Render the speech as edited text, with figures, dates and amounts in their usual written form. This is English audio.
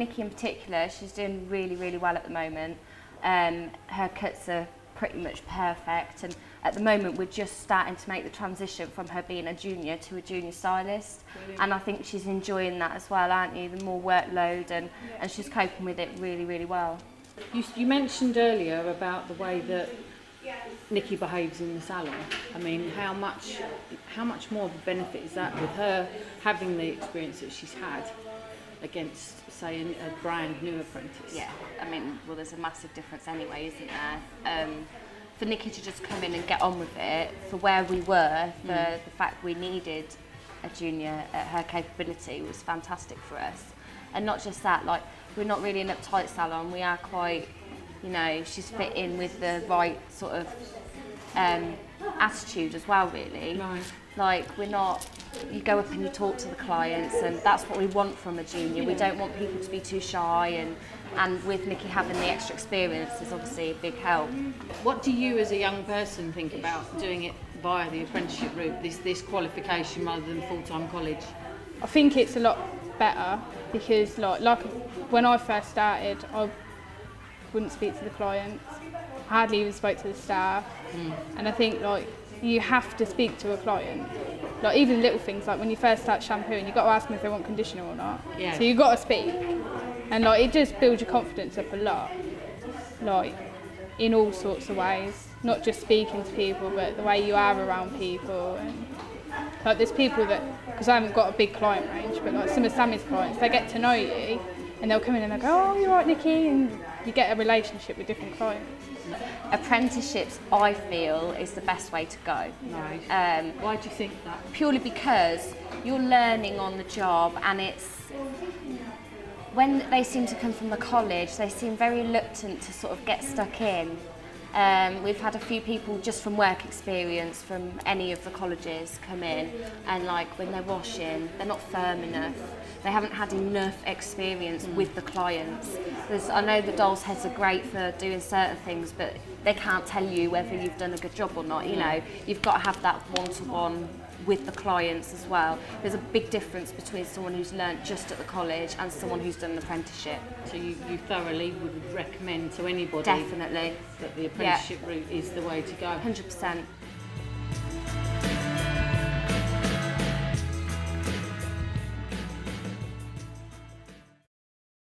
Nikki in particular, she's doing really, really well at the moment. Her cuts are pretty much perfect, and at the moment we're just starting to make the transition from her being a junior to a junior stylist. Brilliant. And I think she's enjoying that as well, aren't you? The more workload, and she's coping with it really, really well. You mentioned earlier about the way that Nikki behaves in the salon. I mean, how much more of a benefit is that with her having the experience that she's had against, say, a brand new apprentice? Yeah, I mean, well, there's a massive difference anyway, isn't there? For Nikki to just come in and get on with it, for where we were, for the fact we needed a junior at her capability was fantastic for us. And not just that, like, we're not really an uptight salon, we are quite, you know, she's fit in with the right sort of attitude as well, really. Right. Like, we're not, you go up and you talk to the clients, and that's what we want from a junior. We don't want people to be too shy, and with Nikki having the extra experience is obviously a big help. What do you as a young person think about doing it via the apprenticeship route, this qualification rather than full-time college? I think it's a lot better because like when I first started, I wouldn't speak to the clients, hardly even spoke to the staff, and I think like you have to speak to a client. Like even little things like when you first start shampooing, you've got to ask them if they want conditioner or not. Yeah. So you've got to speak, and like it just builds your confidence up a lot, like in all sorts of ways. Not just speaking to people, but the way you are around people. And like there's people that, because I haven't got a big client range, but like some of Sammy's clients, they get to know you, and they'll come in and they'll go, "Oh, you're right, Nikki," and you get a relationship with different clients. Apprenticeships, I feel, is the best way to go. Right. Why do you think that? Purely because you're learning on the job, and it's when they seem to come from the college, they seem very reluctant to sort of get stuck in. We've had a few people just from work experience from any of the colleges come in, and like when they're washing, they're not firm enough. They haven't had enough experience with the clients. I know the doll's heads are great for doing certain things, but they can't tell you whether you've done a good job or not. You know, you've got to have that one-to-one with the clients as well. There's a big difference between someone who's learnt just at the college and someone who's done an apprenticeship. So you thoroughly would recommend to anybody Definitely. that the apprenticeship route is the way to go? 100%.